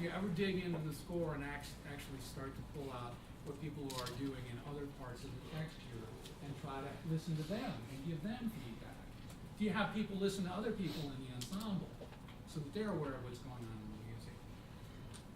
you ever dig into the score and actually start to pull out what people are doing in other parts of the texture and try to listen to them and give them feedback? Do you have people listen to other people in the ensemble so that they're aware of what's going on in the music?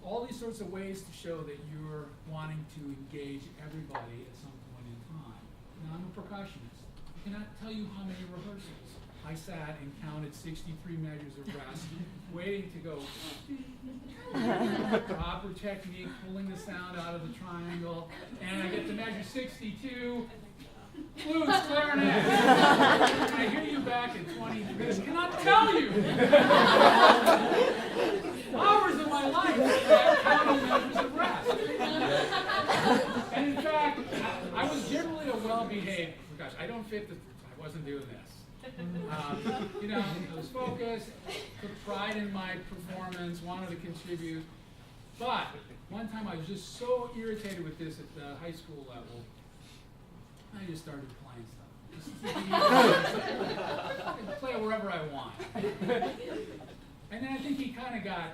All these sorts of ways to show that you're wanting to engage everybody at some point in time. Now, I'm a percussionist. I cannot tell you how many rehearsals I sat and counted 63 measures of rest, waiting to go proper technique, pulling the sound out of the triangle, and I get to measure 62, flutes, clarinet, and I hear you back at 23. I cannot tell you hours of my life counting measures of rest. And in fact, I was generally a well-behaved percussionist. I wasn't doing this. You know, I was focused, took pride in my performance, wanted to contribute. But one time I was just so irritated with this at the high school level, I just started playing stuff. I could play it wherever I want. And then I think he kind of got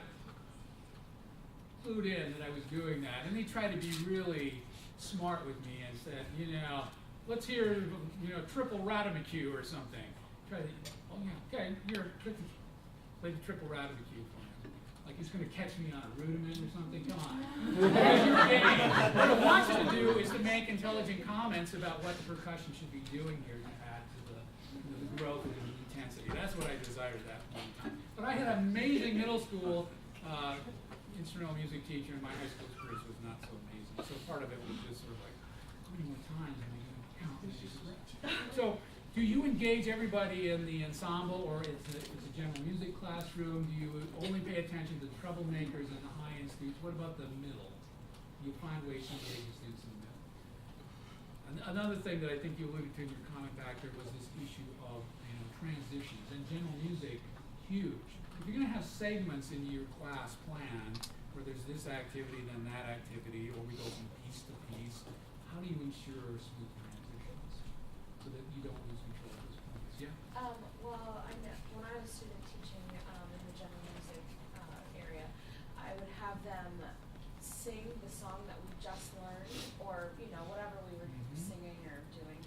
clued in that I was doing that. And he tried to be really smart with me and said, you know, let's hear, you know, triple Radamacue or something. Try to, oh yeah, okay, here, play the triple Radamacue for him. Like he's going to catch me on a rudiment or something. Come on. What I want you to do is to make intelligent comments about what the percussion should be doing here to add to the growth and the intensity. That's what I desired at that point in time. But I had an amazing middle school instrumental music teacher, and my high school experience was not so amazing. So part of it was just sort of like, how many more times am I going to count this? So, do you engage everybody in the ensemble, or it's a general music classroom? Do you only pay attention to the troublemakers and the high-end students? What about the middle? Do you find ways to engage the students in the middle? And another thing that I think you alluded to in your comment back there was this issue of, you know, transitions. And general music, huge. If you're going to have segments in your class plan where there's this activity, then that activity, or we go from piece to piece, how do you ensure smooth transitions so that you don't lose control of those points? Yeah? Well, I know when I was student teaching in the general music area, I would have them sing the song that we just learned, or, you know, whatever we were singing or doing,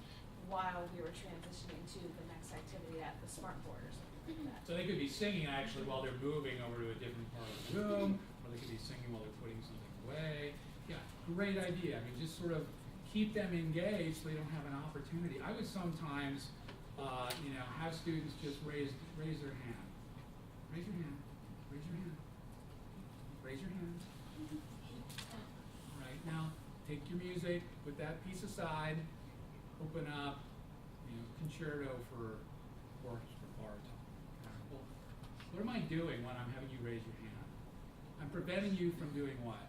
while we were transitioning to the next activity at the smart board or something like that. So they could be singing actually while they're moving over to a different part of the room, or they could be singing while they're putting something away. Yeah, great idea. I mean, just sort of keep them engaged so they don't have an opportunity. I would sometimes, you know, have students just raise their hand. Raise your hand. Raise your hand. Raise your hand. All right, now take your music, put that piece aside, open up, you know, concerto for orchestra baritone. Well, what am I doing when I'm having you raise your hand? I'm preventing you from doing what?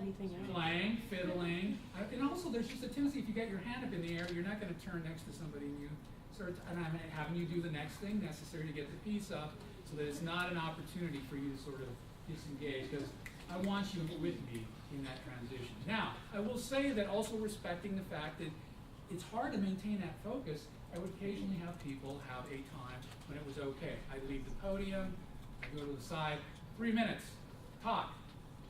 Anything else? Playing, fiddling, and also there's just a tendency, if you get your hand up in the air, you're not going to turn next to somebody and you start, and I'm having you do the next thing necessary to get the piece up so that it's not an opportunity for you to sort of disengage, because I want you with me in that transition. Now, I will say that also respecting the fact that it's hard to maintain that focus, I would occasionally have people have a time when it was okay. I leave the podium, I go to the side, 3 minutes, talk.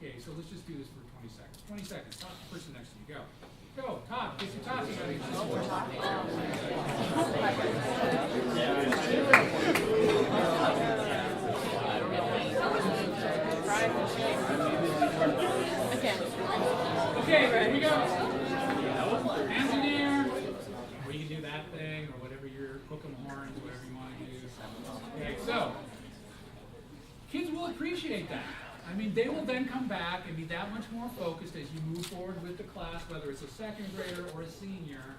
Okay, so let's just do this for 20 seconds. 20 seconds, talk to the person next to you, go. Go, talk, get your talking ready. Okay, here we go. Hands in the air. Or you can do that thing, or whatever your hook 'em horns, whatever you want to do. Okay, so kids will appreciate that. I mean, they will then come back and be that much more focused as you move forward with the class, whether it's a second grader or a senior.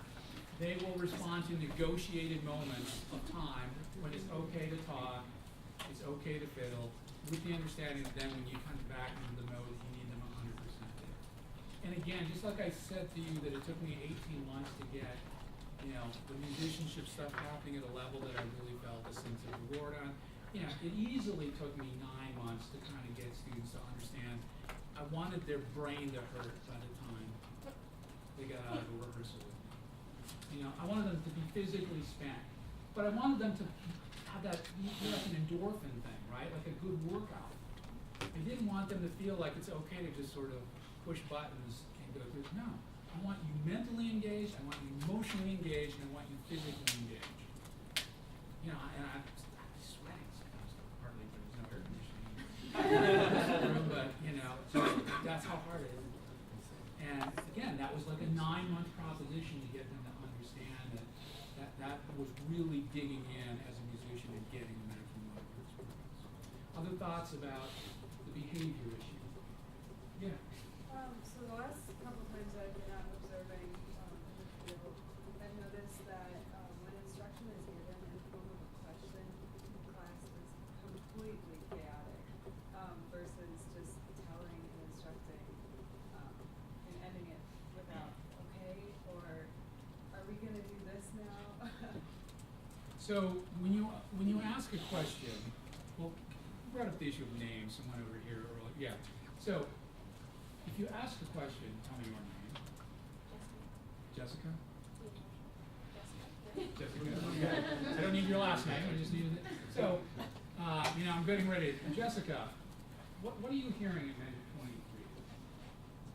They will respond to negotiated moments of time when it's okay to talk, it's okay to fiddle, with the understanding that then when you come back into the mode, you need them 100% there. And again, just like I said to you that it took me 18 months to get, you know, the musicianship stuff happening at a level that I really felt a sense of reward on. You know, it easily took me 9 months to kind of get students to understand. I wanted their brain to hurt by the time they got out of a rehearsal with me. You know, I wanted them to be physically spent, but I wanted them to have that, like an endorphin thing, right? Like a good workout. I didn't want them to feel like it's okay to just sort of push buttons and go through. No, I want you mentally engaged, I want you emotionally engaged, and I want you physically engaged. You know, and I'm sweating sometimes, hardly, there's no air conditioning in the room, but, you know, that's how hard it is. And again, that was like a 9-month proposition to get them to understand that was really digging in as a musician and getting the maximum out of your experience. Other thoughts about the behavior issue? Yeah. So the last couple times I've been out observing in the field, I've noticed that when instruction is given in the form of a question, class is completely chaotic versus just telling and instructing and ending it without okay, or are we going to do this now? So when you ask a question, well, you brought up the issue of names, someone over here earlier. Yeah. So if you ask a question, tell me your name. Jessica? Jessica. Okay. I don't need your last name. I just need it. So, you know, I'm getting ready. Jessica, what are you hearing in Measure 23?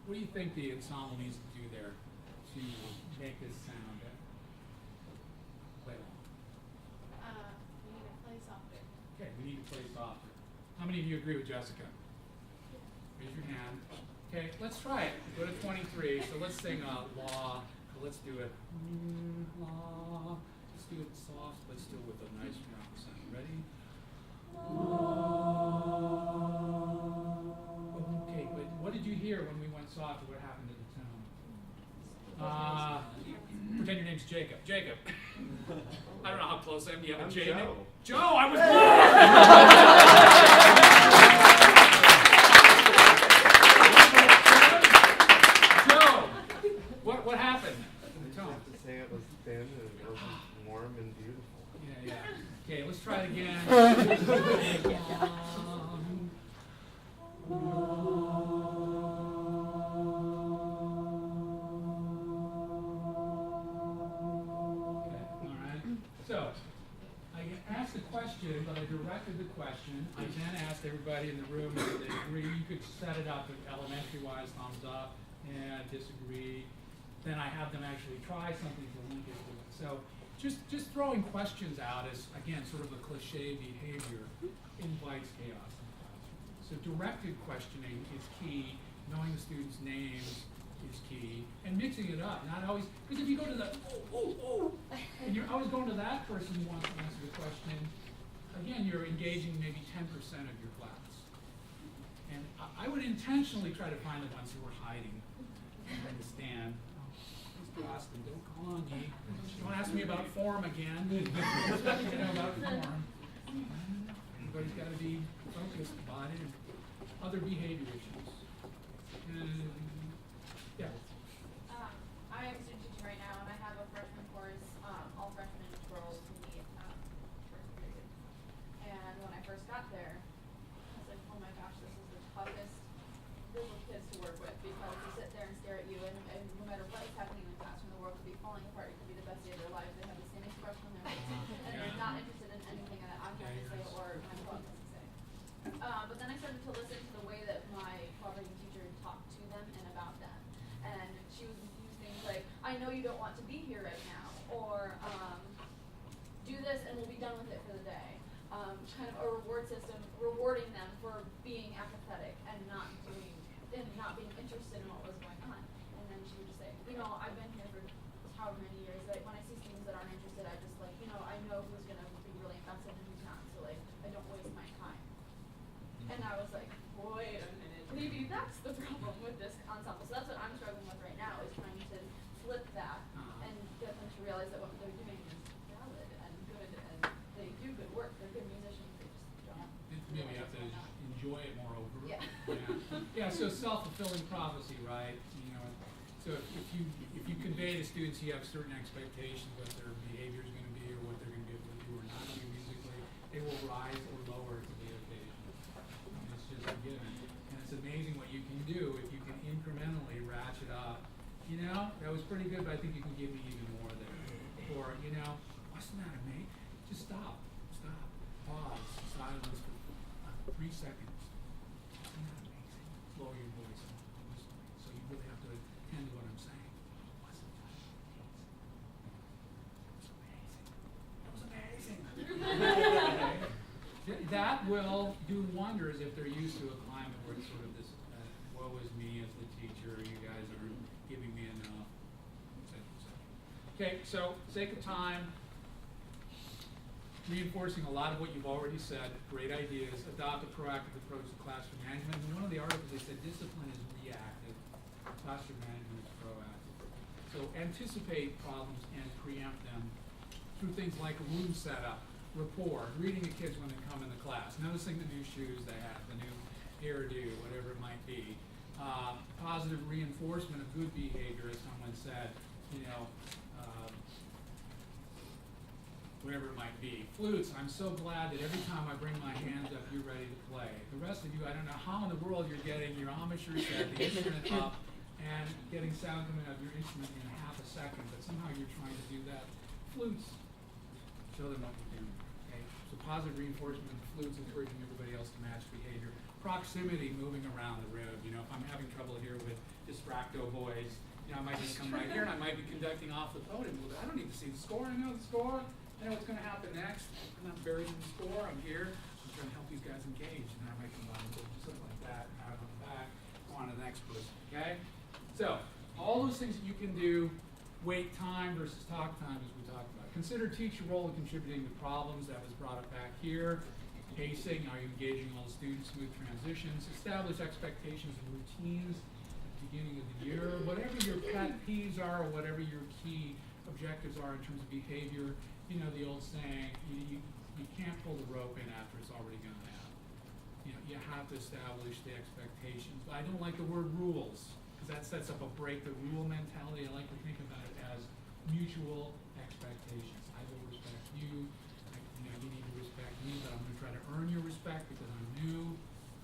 What do you think the ensemble needs to do there to make this sound play along? We need to play softer. Okay, we need to play softer. How many of you agree with Jessica? Raise your hand. Okay, let's try it. Go to 23. So let's sing law. Let's do it. La. Let's do it soft, but still with a nice round sound. Ready? Okay, but what did you hear when we went soft? What happened to the tone? Pretend your name's Jacob. Jacob. I don't know how close I am. Do you have a J name? Joe, I was What happened to the tone? I have to say it was thin and it was warm and beautiful. Yeah, yeah. Okay, let's try it again. So, I asked a question, but I directed the question. I then asked everybody in the room if they agree. You could set it up elementary-wise, thumbs up, and disagree. Then I have them actually try something to link it to it. So, just throwing questions out as, again, sort of a cliche behavior invites chaos in the classroom. So directed questioning is key. Knowing the students' names is key, and mixing it up. Not always, because if you go to the and you're always going to that person who wants to answer the question, again, you're engaging maybe 10% of your class. And I would intentionally try to find the ones who were hiding behind the stand. Austin, don't call on me. Don't ask me about form again. What do you know about form? Everybody's got to be focused about it. Other behavior issues. Yeah. I am student teaching right now, and I have a freshman course, all freshmen girls who meet first period. And when I first got there, I was like, oh my gosh, this is the toughest group of kids to work with, because they sit there and stare at you, and no matter what is happening in the classroom, the world could be falling apart. It could be the best day of their life. They have the same expression on their face, and they're not interested in anything that I'm going to say or my club has to say. But then I started to listen to the way that my cooperating teacher talked to them and about them. And she would use things like, I know you don't want to be here right now, or do this and we'll be done with it for the day. Kind of a reward system, rewarding them for being apathetic and not being interested in what was going on. And then she would just say, you know, I've been here for however many years, like when I see students that aren't interested, I just like, you know, I know who's gonna be really invested and who's not, so like I don't waste my time. And I was like, wait a minute, maybe that's the problem with this ensemble. So that's what I'm struggling with right now, is trying to flip that and get them to realize that what they're doing is valid and good, and they do good work. They're good musicians. They just don't. Maybe you have to enjoy it more over. Yeah. Yeah. So self-fulfilling prophecy, right? You know, so if you convey to students you have certain expectations what their behavior is going to be or what they're going to be able to do or not do musically, they will rise or lower to the occasion. And it's just a given. And it's amazing what you can do if you can incrementally ratchet up. You know, that was pretty good, but I think you can give me even more there. Or, you know, what's the matter, mate? Just stop. Pause. Silence for 3 seconds. will do wonders if they're used to a climate where it's sort of this, woe is me as the teacher, you guys aren't giving me enough, et cetera, et cetera. Okay, so sake of time, reinforcing a lot of what you've already said, great ideas, adopt a proactive approach to classroom management. In one of the articles they said discipline is reactive, classroom management is proactive. So anticipate problems and preempt them through things like room setup, rapport, greeting the kids when they come in the class, noticing the new shoes they have, the new hairdo, whatever it might be. Positive reinforcement of good behavior, as someone said, whatever it might be. Flutes, I'm so glad that every time I bring my hands up, you're ready to play. The rest of you, I don't know how in the world you're getting your embouchure set, the instrument up, and getting sound coming out of your instrument in half a second, but somehow you're trying to do that. Flutes, show them what you're doing. Okay? So positive reinforcement of flutes, encouraging everybody else to match behavior. Proximity, moving around the road. If I'm having trouble here with distracto boys, I might just come right here and I might be conducting off the podium. Well, I don't need to see the score. I know the score. I know what's going to happen next. I'm not buried in the score. I'm here. I'm trying to help these guys engage. And then I might come by and do something like that. And out on the back, go on to the next person. Okay? So, all those things that you can do, wait time versus talk time, as we talked about. Consider teacher role in contributing to problems. That was brought up back here. Pacing, are you engaging all the students? Smooth transitions. Establish expectations and routines at the beginning of the year. Whatever your pet peeves are, or whatever your key objectives are in terms of behavior, the old saying, you can't pull the rope in after it's already gone out. You have to establish the expectations. But I don't like the word rules, because that sets up a break the rule mentality. I like to think about it as mutual expectations. I will respect you. You need to respect me, but I'm going to try to earn your respect because I'm new.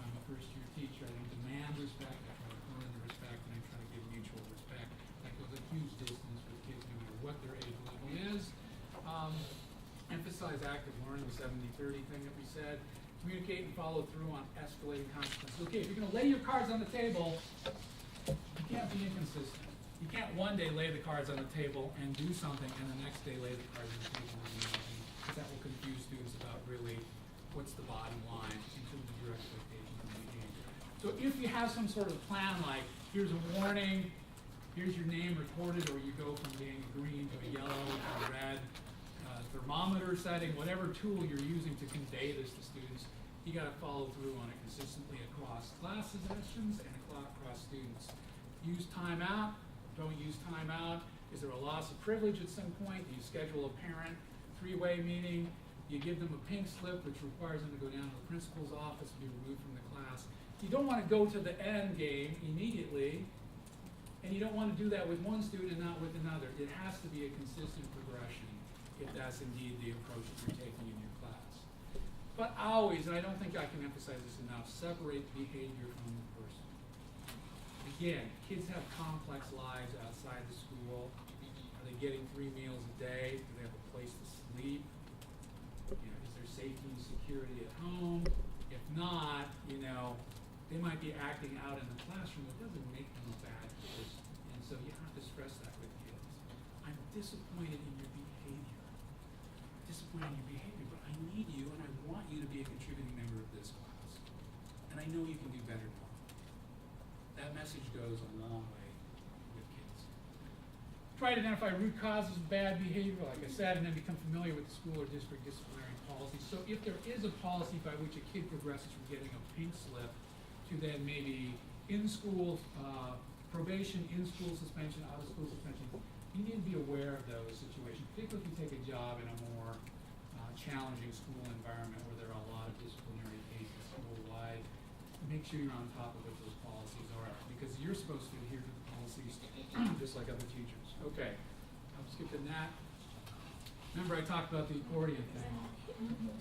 I'm a first-year teacher. I don't demand respect. I try to earn the respect, and I try to give mutual respect. That goes a huge distance with kids, no matter what their age level is. Emphasize active learning, the 70-30 thing that we said. Communicate and follow through on escalating consequences. Okay, if you're going to lay your cards on the table, you can't be inconsistent. You can't one day lay the cards on the table and do something, and the next day lay the cards on the table and do nothing, because that will confuse students about really what's the bottom line in terms of your expectations and behavior. So if you have some sort of plan, like here's a warning, here's your name recorded, or you go from being green to a yellow to a red, thermometer setting, whatever tool you're using to convey this to students, you got to follow through on it consistently across class sessions and across students. Use timeout, don't use timeout. Is there a loss of privilege at some point? Do you schedule a parent three-way meeting? You give them a pink slip, which requires them to go down to the principal's office and be removed from the class. You don't want to go to the end game immediately, and you don't want to do that with one student and not with another. It has to be a consistent progression, if that's indeed the approach that you're taking in your class. But always, and I don't think I can emphasize this enough, separate behavior from the person. Again, kids have complex lives outside the school. Are they getting 3 meals a day? Do they have a place to sleep? Is there safety and security at home? If not, they might be acting out in the classroom. It doesn't make them a bad person. And so you have to stress that with kids. I'm disappointed in your behavior. But I need you and I want you to be a contributing member of this class. And I know you can do better tomorrow. That message goes a long way with kids. Try to identify root causes of bad behavior, like I said, and then become familiar with the school or district disciplinary policies. So if there is a policy by which a kid progresses from getting a pink slip to then maybe in-school probation, in-school suspension, out-of-school suspension, you need to be aware of those situations, particularly if you take a job in a more challenging school environment where there are a lot of disciplinary cases worldwide. Make sure you're on top of what those policies are, because you're supposed to adhere to the policies just like other teachers. Okay, I'm skipping that. Remember I talked about the accordion thing.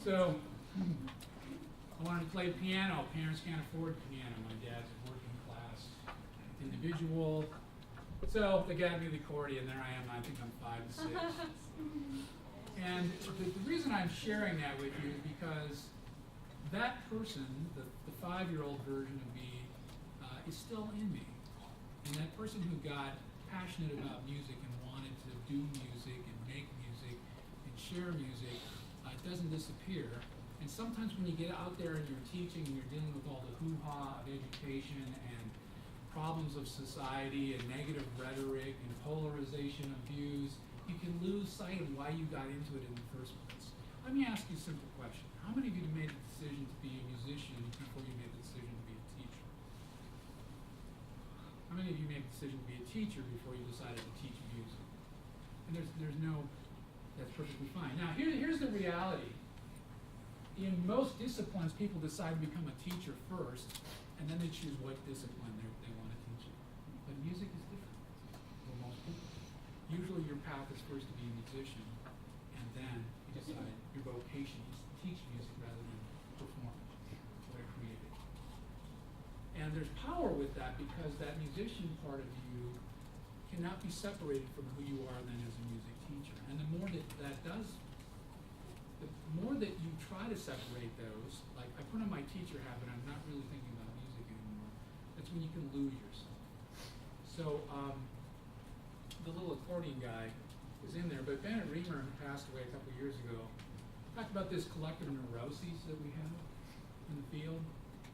So, I wanted to play the piano. Parents can't afford piano. My dad's a working class individual. So they got me the accordion. There I am. I think I'm 5 to 6. And the reason I'm sharing that with you is because that person, the 5-year-old version of me, is still in me. And that person who got passionate about music and wanted to do music and make music and share music doesn't disappear. And sometimes when you get out there and you're teaching and you're dealing with all the hoo-ha of education and problems of society and negative rhetoric and polarization of views, you can lose sight of why you got into it in the first place. Let me ask you a simple question. How many of you made the decision to be a musician before you made the decision to be a teacher? How many of you made the decision to be a teacher before you decided to teach music? And there's no, that's perfectly fine. Now here's the reality. In most disciplines, people decide to become a teacher first, and then they choose what discipline they want to teach you. But music is different for most people. Usually your path is first to be a musician, and then you decide your vocation is to teach music rather than perform or create it. And there's power with that because that musician part of you cannot be separated from who you are then as a music teacher. And the more that does, the more that you try to separate those, like I put on my teacher hat, but I'm not really thinking about music anymore, that's when you can lose yourself. So the little accordion guy is in there, but Bennett Reamer, who passed away a couple years ago, talked about this collective neuroses that we have in the field.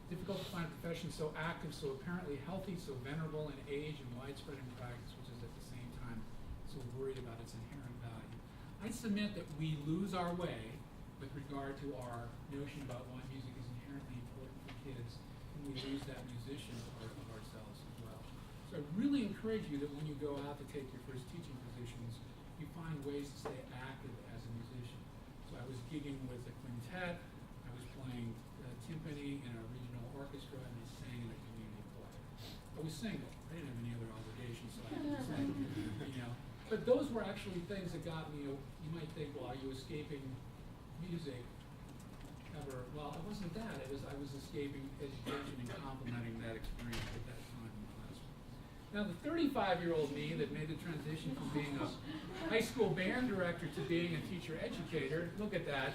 Difficult to find a profession so active, so apparently healthy, so venerable in age and widespread in practice, which is at the same time so worried about its inherent value. I submit that we lose our way with regard to our notion about why music is inherently important for kids, and we lose that musician part of ourselves as well. So I really encourage you that when you go out to take your first teaching positions, you find ways to stay active as a musician. So I was gigging with a quintet, I was playing timpani in a regional orchestra, and I sang in a community choir. I was single, I didn't have any other obligations, so I could sing, you know. But those were actually things that got me, you might think, well, are you escaping music ever? Well, it wasn't that. I was escaping education and complementing that experience at that time in the classroom. Now, the 35-year-old me that made the transition from being a high school band director to being a teacher educator, look at that.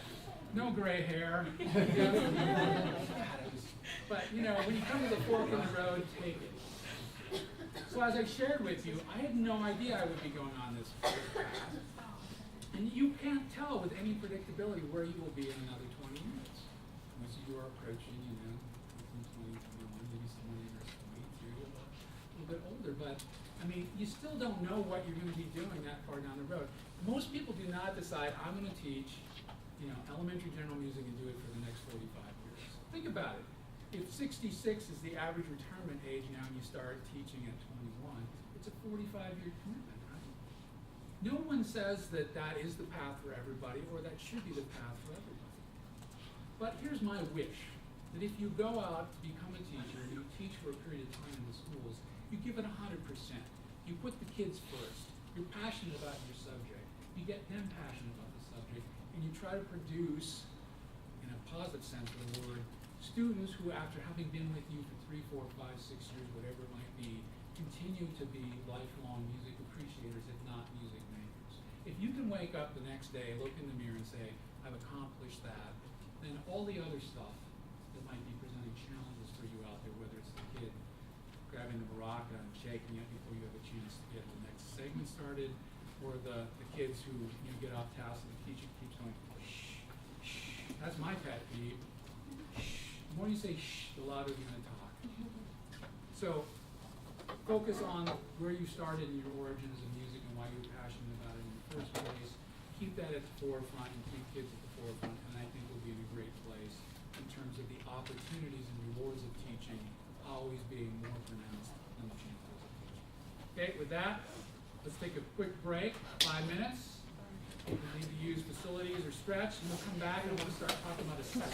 No gray hair. But, you know, when you come to the fork in the road, take it. So as I shared with you, I had no idea I would be going on this path. And you can't tell with any predictability where you will be in another 20 years. Once you are approaching, you know, 20, 21, maybe someone in your 22, a little bit older. But, I mean, you still don't know what you're going to be doing that far down the road. Most people do not decide, I'm going to teach, you know, elementary general music and do it for the next 45 years. Think about it. If 66 is the average retirement age now and you start teaching at 21, it's a 45-year commitment, right? No one says that that is the path for everybody or that should be the path for everybody. But here's my wish, that if you go out to become a teacher and you teach for a period of time in the schools, you give it 100%. You put the kids first. You're passionate about your subject. You get them passionate about the subject, and you try to produce, in a positive sense of the word, students who, after having been with you for 3, 4, 5, 6 years, whatever it might be, continue to be lifelong music appreciators, if not music makers. If you can wake up the next day, look in the mirror and say, I've accomplished that, then all the other stuff that might be presenting challenges for you out there, whether it's the kid grabbing the maraca and shaking it before you have a chance to get the next segment started, or the kids who get off task and the teacher keeps going, shh, shh. That's my pet peeve. The more you say shh, the louder you're going to talk. So focus on where you started in your origins of music and why you're passionate about it in the first place. Keep that at the forefront and keep kids at the forefront, and I think we'll be in a great place in terms of the opportunities and rewards of teaching always being more pronounced than the challenges of teaching. Okay, with that, let's take a quick break, 5 minutes. If you need to use facilities or stretch, and we'll come back and we'll start talking about assessment.